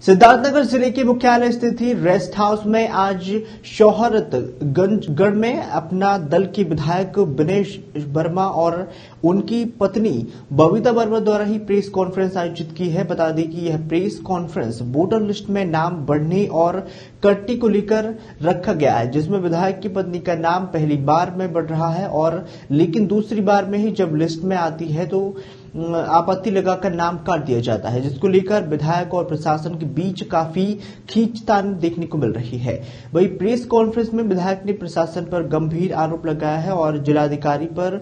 सिद्धार्थनगर जिले के मुख्यालय स्थित ही रेस्ट हाउस में आज शोहरतगंज में अपना दल के विधायक विनेश वर्मा और उनकी पत्नी बबीता वर्मा द्वारा ही प्रेस कॉन्फ्रेंस आयोजित की है। बता दें कि यह प्रेस कॉन्फ्रेंस वोटर लिस्ट में नाम बढ़ने और कट्टी को लेकर रखा गया है, जिसमें विधायक की पत्नी का नाम पहली बार में बढ़ रहा है और लेकिन दूसरी बार में ही जब लिस्ट में आती है तो आपत्ति लगाकर नाम काट दिया जाता है, जिसको लेकर विधायक और प्रशासन के बीच काफी खींचतान देखने को मिल रही है। वहीं प्रेस कॉन्फ्रेंस में विधायक ने प्रशासन पर गंभीर आरोप लगाया है और जिलाधिकारी पर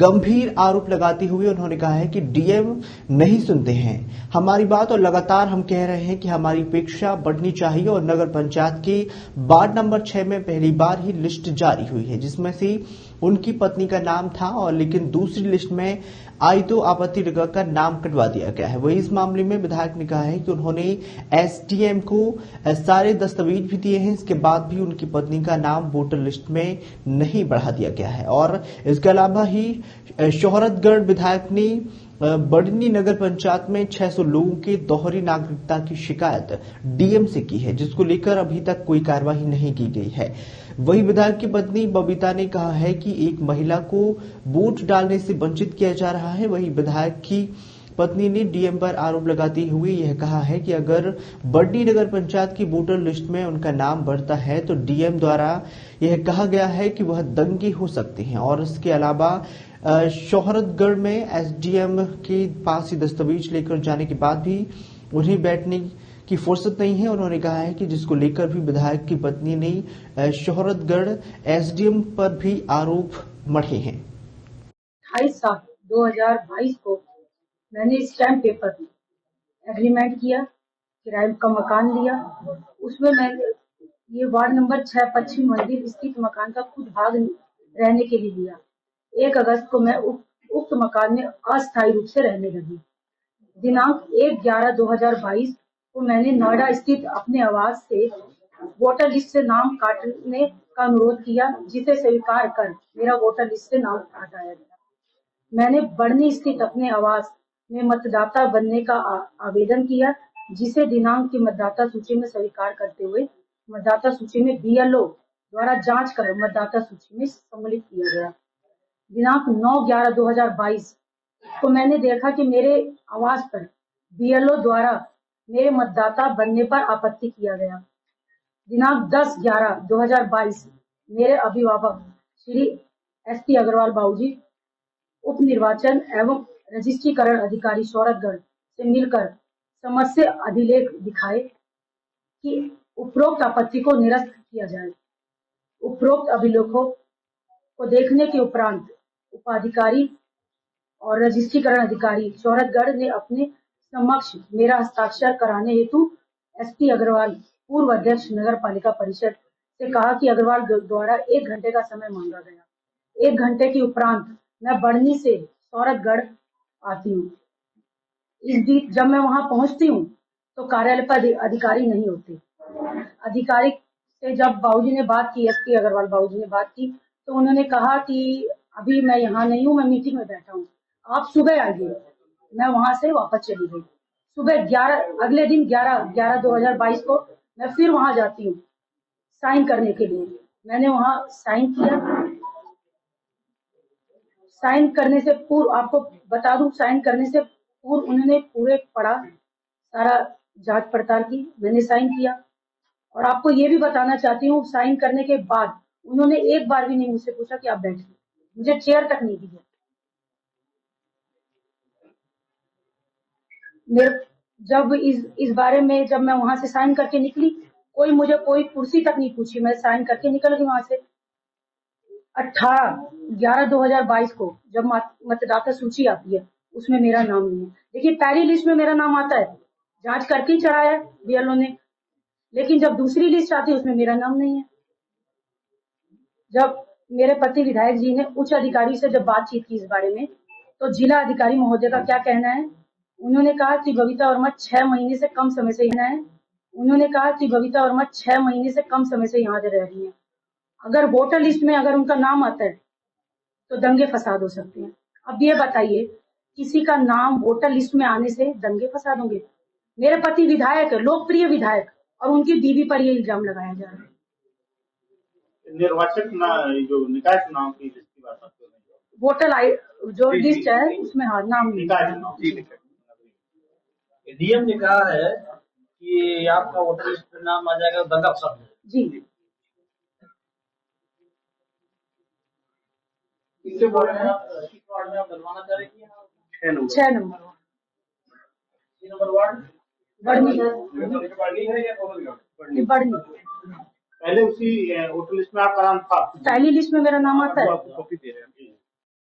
गंभीर आरोप लगाते हुए उन्होंने कहा है कि डीएम नहीं सुनते हैं हमारी बात और लगातार हम कह रहे हैं कि हमारी अपेक्षा बढ़नी चाहिए और नगर पंचायत के वार्ड नंबर 6 में पहली बार ही लिस्ट जारी हुई है, जिसमें से उनकी पत्नी का नाम था और लेकिन दूसरी लिस्ट में आई तो आपत्ति लगाकर नाम कटवा दिया गया है। वही इस मामले में विधायक ने कहा है कि उन्होंने एसडीएम को सारे दस्तावेज भी दिए हैं, इसके बाद भी उनकी पत्नी का नाम वोटर लिस्ट में नहीं बढ़ा दिया गया है। और इसके अलावा ही शोहरतगढ़ विधायक ने बढ़नी नगर पंचायत में 600 लोगों के दोहरी नागरिकता की शिकायत डीएम से की है, जिसको लेकर अभी तक कोई कार्रवाई नहीं की गई है। वही विधायक की पत्नी बबीता ने कहा है कि एक महिला को वोट डालने से वंचित किया जा रहा है। वही विधायक की पत्नी ने डीएम पर आरोप लगाते हुए यह कहा है कि अगर बढ़नी नगर पंचायत की वोटर लिस्ट में उनका नाम बढ़ता है तो डीएम द्वारा यह कहा गया है कि वह दंगे हो सकते हैं और इसके अलावा शोहरतगढ़ में एसडीएम के पास ही दस्तावेज लेकर जाने के बाद भी उन्हें बैठने की फुर्सत नहीं है। उन्होंने कहा है कि जिसको लेकर भी विधायक की पत्नी ने शोहरतगढ़ एसडीएम पर भी आरोप मढ़े हैं। 28/7/2022 को मैंने स्टैम्प पेपर एग्रीमेंट किया, किराए का मकान लिया। उसमें मैंने ये वार्ड नंबर 6 पश्चिम मंदिर स्थित मकान का खुद भाग रहने के लिए लिया। 1 अगस्त को मैं उक्त मकान में अस्थायी रूप से रहने लगी। दिनांक 1/11/2022 को मैंने नोएडा स्थित अपने आवास से वोटर लिस्ट से नाम काटने का अनुरोध किया, जिसे स्वीकार कर मेरा वोटर लिस्ट से नाम हटाया गया। मैंने बढ़नी स्थित अपने आवास में मतदाता बनने का आवेदन किया, जिसे दिनांक की मतदाता सूची में स्वीकार करते हुए मतदाता सूची में बीएलओ द्वारा जांच कर मतदाता सूची में सम्मिलित किया गया। दिनांक 9/11/2022 को मैंने देखा कि मेरे आवास पर बीएलओ द्वारा मेरे मतदाता बनने पर आपत्ति किया गया। दिनांक 10/11/2022 मेरे अभिभावक श्री एसटी अग्रवाल बाबूजी उप निर्वाचन एवं रजिस्ट्रीकरण अधिकारी शोहरतगढ़ से मिलकर समस्या अधिलेख दिखाए कि उपरोक्त आपत्ति को निरस्त किया जाए। उपरोक्त अभिलेखों को देखने के उपरांत उपाधिकारी और रजिस्ट्रीकरण अधिकारी शोहरतगढ़ ने अपने समक्ष मेरा हस्ताक्षर कराने हेतु एसटी अग्रवाल पूर्व अध्यक्ष नगर पालिका परिषद से कहा कि अग्रवाल द्वारा 1 घंटे का समय मांगा गया। 1 घंटे के उपरांत मैं बढ़नी से शोहरतगढ़ आती हूँ। इस बीच जब मैं वहां पहुंचती हूँ तो कार्यालय पर अधिकारी नहीं होते। अधिकारी से जब बाबूजी ने बात की, एसटी अग्रवाल बाबूजी ने बात की, तो उन्होंने कहा कि अभी मैं यहाँ नहीं हूँ, मैं मीटिंग में बैठा हूँ, आप सुबह आइए। मैं वहां से वापस चली गई। सुबह 11 अगले दिन 11/11/2022 को मैं फिर वहां जाती हूँ साइन करने के लिए। मैंने वहां साइन किया। साइन करने से पूर्व आपको बता दूं, साइन करने से पूर्व उन्होंने पूरे पढ़ा, सारा जांच पड़ताल की, मैंने साइन किया। और आपको ये भी बताना चाहती हूँ, साइन करने के बाद उन्होंने एक बार भी नहीं मुझसे पूछा कि आप बैठिए, मुझे चेयर तक नहीं दी है। जब इस बारे में जब मैं वहां से साइन करके निकली, मुझे कोई कुर्सी तक नहीं पूछी, मैं साइन करके निकल गई वहां से। 18/11/2022 को जब मतदाता सूची आती है उसमें मेरा नाम नहीं है। देखिए, पहली लिस्ट में मेरा नाम आता है, जांच करके ही चढ़ाया है बीएलओ ने, लेकिन जब दूसरी लिस्ट आती है उसमें मेरा नाम नहीं है। जब मेरे पति विधायक जी ने उच्च अधिकारी से जब बातचीत की इस बारे में, तो जिला अधिकारी महोदय का क्या कहना है, उन्होंने कहा कि बबीता वर्मा 6 महीने से कम समय से यहाँ है। उन्होंने कहा कि बबीता वर्मा 6 महीने से कम समय से यहाँ रह रही है। अगर वोटर लिस्ट में अगर उनका नाम आता है तो दंगे फसाद हो सकते हैं। अब ये बताइए, किसी का नाम वोटर लिस्ट में आने से दंगे फसाद होंगे? मेरे पति विधायक है, लोकप्रिय विधायक, और उनकी बीवी पर ये इल्जाम लगाया जा रहा है। निर्वाचक जो निकाय चुनाव की जिसकी बात आप कर रहे हैं, वोटर जो लिस्ट है उसमें हाँ नाम नहीं निकाय चुनाव डीएम ने कहा है कि आपका वोटर लिस्ट में नाम आ जाएगा दंगा फसाद में। जी। इससे बोल रहे हैं आप किस वार्ड में आप बनवाना चाह रहे हैं? 6 नंबर 3 नंबर वार्ड बढ़नी है या कॉलोनी? बढ़नी। पहले उसी वोटर लिस्ट में आपका नाम था? पहली लिस्ट में मेरा नाम आता है। कॉपी दे रहे हैं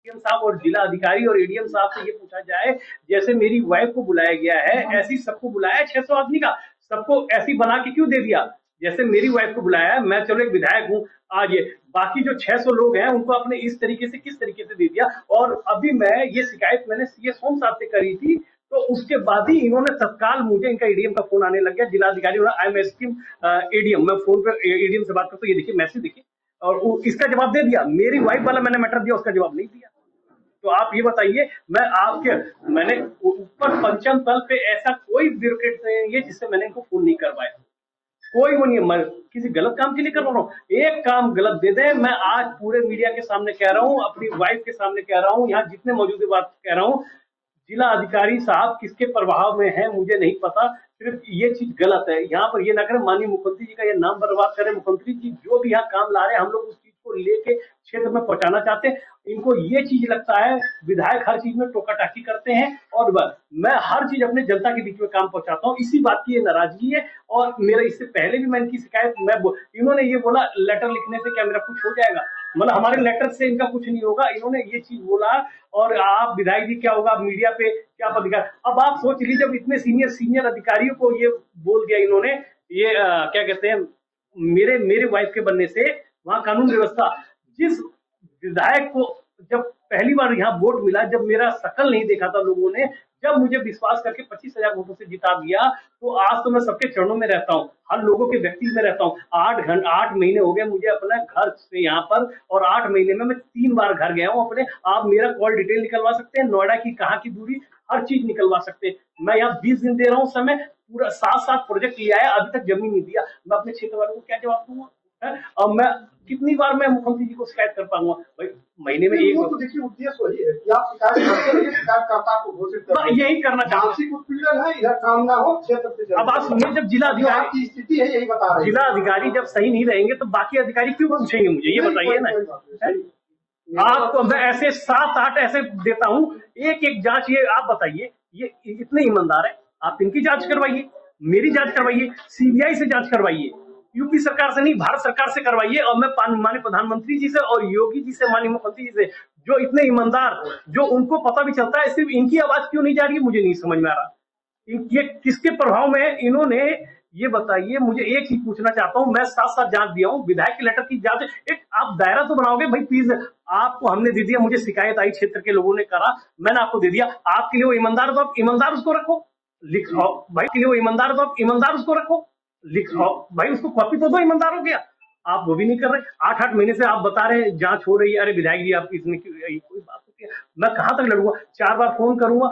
एडीएम साहब और जिला अधिकारी और एडीएम साहब से ये पूछा जाए, जैसे मेरी वाइफ को बुलाया गया है ऐसी सबको बुलाया 600 आदमी का, सबको ऐसी बना के क्यों दे दिया? जैसे मेरी वाइफ को बुलाया, मैं चलो एक विधायक हूँ, आज ये बाकी जो 600 लोग हैं उनको आपने इस तरीके से किस तरीके से दे दिया? और अभी मैं ये शिकायत मैंने सीएस होम साहब से करी थी, तो उसके बाद ही इन्होंने तत्काल मुझे इनका एडीएम का फोन आने लग गया, जिलाधिकारी आई एम एडीएम, मैं फोन पे एडीएम से बात करता हूँ, ये देखिए मैसेज देखिए, और इसका जवाब दे दिया। मेरी वाइफ वाला मैंने मैटर दिया, उसका जवाब नहीं दिया। तो आप ये बताइए, मैंने ऊपर पंचम तल पे ऐसा कोई ब्यूरोक्रेट नहीं है जिससे मैंने इनको फोन नहीं करवाया, कोई वो नहीं है। मैं किसी गलत काम के लिए करवा रहा हूँ, एक काम गलत दे दे, मैं आज पूरे मीडिया के सामने कह रहा हूँ, अपनी वाइफ के सामने कह रहा हूँ, यहाँ जितने मौजूद बात कह रहा हूँ, जिला अधिकारी साहब किसके प्रभाव में है मुझे नहीं पता, सिर्फ ये चीज गलत है। यहाँ पर ये ना करें, माननीय मुख्यमंत्री जी का ये नाम बर्बाद करें। मुख्यमंत्री जी जो भी यहाँ काम ला रहे हैं, हम लोग उस चीज को लेके क्षेत्र में पहुंचाना चाहते हैं। इनको ये चीज लगता है विधायक हर चीज में टोका टाकी करते हैं, और मैं हर चीज अपने जनता के बीच में काम पहुंचाता हूँ, इसी बात की ये नाराजगी है। और मेरा इससे पहले भी मैं इनकी शिकायत इन्होंने ये बोला लेटर लिखने से क्या मेरा कुछ हो जाएगा, मतलब हमारे लेटर से इनका कुछ नहीं होगा, इन्होंने ये चीज बोला। और आप विधायक जी क्या होगा, मीडिया पे क्या अधिकार? अब आप सोच लीजिए, जब इतने सीनियर अधिकारियों को ये बोल दिया इन्होंने, ये क्या कहते हैं, मेरे वाइफ के बनने से वहां कानून व्यवस्था, जिस विधायक को जब पहली बार यहाँ वोट मिला, जब मेरा शकल नहीं देखा था लोगों ने, जब मुझे विश्वास करके 25,000 वोटों से जिता दिया, तो आज तो मैं सबके चरणों में रहता हूँ, हर लोगों के व्यक्ति में रहता हूँ। 8 महीने हो गए मुझे अपना घर से यहाँ पर, और 8 महीने में मैं 3 बार घर गया हूँ अपने। आप मेरा कॉल डिटेल निकलवा सकते हैं, नोएडा की कहाँ की दूरी, हर चीज निकलवा सकते हैं। मैं यहाँ 20 दिन दे रहा हूँ समय, पूरा 7 प्रोजेक्ट लिया है, अभी तक जमीन नहीं दिया। मैं अपने क्षेत्र वालों को क्या जवाब दूंगा? अब मैं कितनी बार मैं मुख्यमंत्री जी को शिकायत कर पाऊंगा? भाई महीने में एक, तो देखिए उद्देश्य वही है कि आप शिकायतकर्ता को घोषित कर, यही करना चाहता मानसिक उत्पीड़न है, इधर काम ना हो, क्षेत्र से। अब आप सुनिए, जब जिला अधिकारी की स्थिति है यही बता रहे हैं, जिला अधिकारी जब सही नहीं रहेंगे तो बाकी अधिकारी क्यों पूछेंगे मुझे, ये बताइए ना। आपको मैं ऐसे 7-8 ऐसे देता हूँ, एक जांच, ये आप बताइए, ये इतने ईमानदार है, आप इनकी जांच करवाइए, मेरी जांच करवाइए, सीबीआई से जांच करवाइए, यूपी सरकार से नहीं भारत सरकार से करवाइए। और मैं माननीय प्रधानमंत्री जी से और योगी जी से, माननीय मुख्यमंत्री जी से, जो इतने ईमानदार, जो उनको पता भी चलता है, सिर्फ इनकी आवाज क्यों नहीं जा रही है मुझे नहीं समझ में आ रहा। ये किसके प्रभाव में है इन्होंने, ये बताइए मुझे। एक चीज पूछना चाहता हूं, मैं 7 जांच दिया हूं, विधायक के लेटर की जांच, एक आप दायरा तो बनाओगे भाई प्लीज। आपको हमने दे दिया, मुझे शिकायत आई, क्षेत्र के लोगों ने करा, मैंने आपको दे दिया, आपके लिए वो ईमानदार, तो आप ईमानदार उसको रखो, लिखो भाई, के लिए वो ईमानदार, तो आप ईमानदार उसको रखो, लिखो भाई, उसको कॉपी तो दो, ईमानदार हो गया। आप वो भी नहीं कर रहे। 8 महीने से आप बता रहे हैं जांच हो रही है, अरे विधायक जी आप इसमें कोई बात होती है, मैं कहां तक लड़ूंगा? 4 बार फोन करूंगा।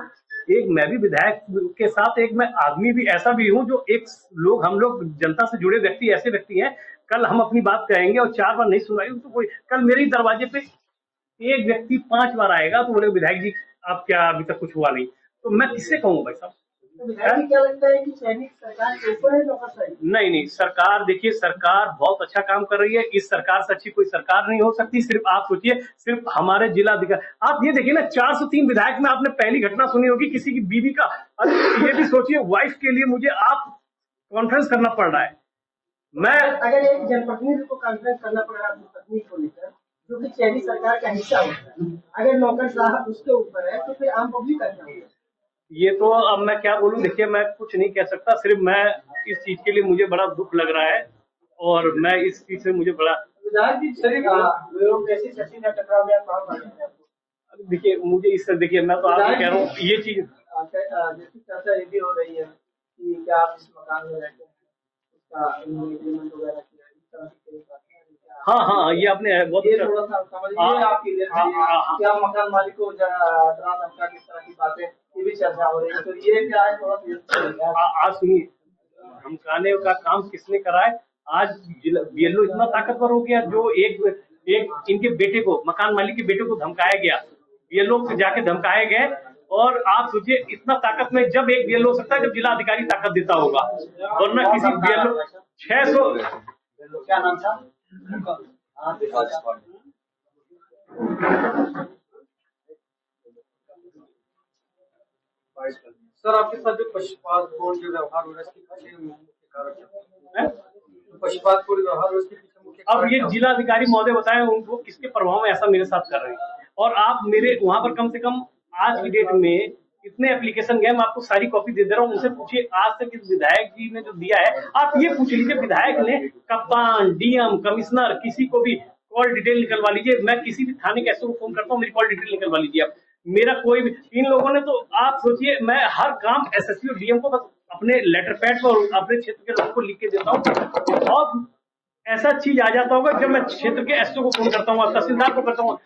एक मैं भी विधायक के साथ, एक मैं आदमी भी ऐसा भी हूं, जो एक लोग, हम लोग जनता से जुड़े व्यक्ति, ऐसे व्यक्ति हैं, कल हम अपनी बात कहेंगे और 4 बार नहीं सुनाएंगे तो कोई, कल मेरे ही दरवाजे पे एक व्यक्ति 5 बार आएगा तो बोले विधायक जी आप क्या अभी तक कुछ हुआ नहीं, तो मैं किससे कहूँ भाई साहब? क्या लगता है कि सैनिक सरकार के ऊपर है नौकरशाही? नहीं, सरकार देखिए, सरकार बहुत अच्छा काम कर रही है, इस सरकार से अच्छी कोई सरकार नहीं हो सकती। सिर्फ आप सोचिए, सिर्फ हमारे जिला अधिकारी, आप ये देखिए ना, 403 विधायक में आपने पहली घटना सुनी होगी किसी की बीवी का, ये भी सोचिए वाइफ के लिए मुझे आप कॉन्फ्रेंस करना पड़ रहा है। मैं अगर एक जनप्रतिनिधि को कॉन्फ्रेंस करना पड़ रहा है अपनी पत्नी को लेकर, जो कि शहरी सरकार का हिस्सा होता है, अगर नौकर साहब उसके ऊपर है तो फिर आम पब्लिक का क्या होगा? ये तो अब मैं क्या बोलूं, देखिए मैं कुछ नहीं कह सकता, सिर्फ मैं इस चीज के लिए मुझे बड़ा दुख लग रहा है, और मैं इस चीज से मुझे बड़ा, देखिए मुझे इससे, देखिए मैं तो आपको कह रहा हूँ ये चीज, जैसी चर्चा ये भी हो रही है कि क्या आप इस मकान में रहते हैं, उसका एग्रीमेंट वगैरह किया, इस तरह की हाँ, ये आपने बहुत ये थोड़ा सा समझिए, आपकी क्या मकान मालिक को डरा धमका किस तरह की बातें ये भी चर्चा हो रही है, तो ये क्या है बहुत आज सुनिए, धमकाने का काम किसने करा है? आज बीएलओ इतना ताकतवर हो गया, जो एक इनके बेटे को, मकान मालिक के बेटे को धमकाया गया, बीएलओ जाके धमकाए गए। और आप सोचिए, इतना ताकत में जब एक बीएलओ हो सकता है जब जिला अधिकारी ताकत देता होगा, वरना किसी बीएलओ 600 क्या नाम था? सर, आपके साथ जो पक्षपात पूर्ण जो व्यवहार हो रहा है इसके पीछे मुख्य कारण क्या है? पक्षपात पूर्ण व्यवहार हो इसके पीछे मुख्य अब कारण ये क्या है? जिला अधिकारी महोदय बताएं उनको किसके प्रभाव में ऐसा मेरे साथ कर रहे हैं। और आप मेरे वहां पर कम से कम आज की डेट में इतने एप्लीकेशन गए, मैं आपको सारी कॉपी दे दे रहा हूँ। उनसे पूछिए आज तक इस विधायक जी ने जो दिया है, आप ये पूछ लीजिए विधायक ने कप्तान, डीएम, कमिश्नर, किसी को भी कॉल डिटेल निकलवा लीजिए। मैं किसी भी थाने के एसओ को फोन करता हूँ, मेरी कॉल डिटेल निकलवा लीजिए आप। मेरा कोई भी, इन लोगों ने तो आप सोचिए, मैं हर काम एसएसपी और डीएम को बस अपने लेटर पैड पर अपने क्षेत्र के लोगों को लिख के देता हूँ, और ऐसा चीज आ जाता होगा जब मैं क्षेत्र के एसओ को फोन करता हूँ, तहसीलदार को करता हूँ।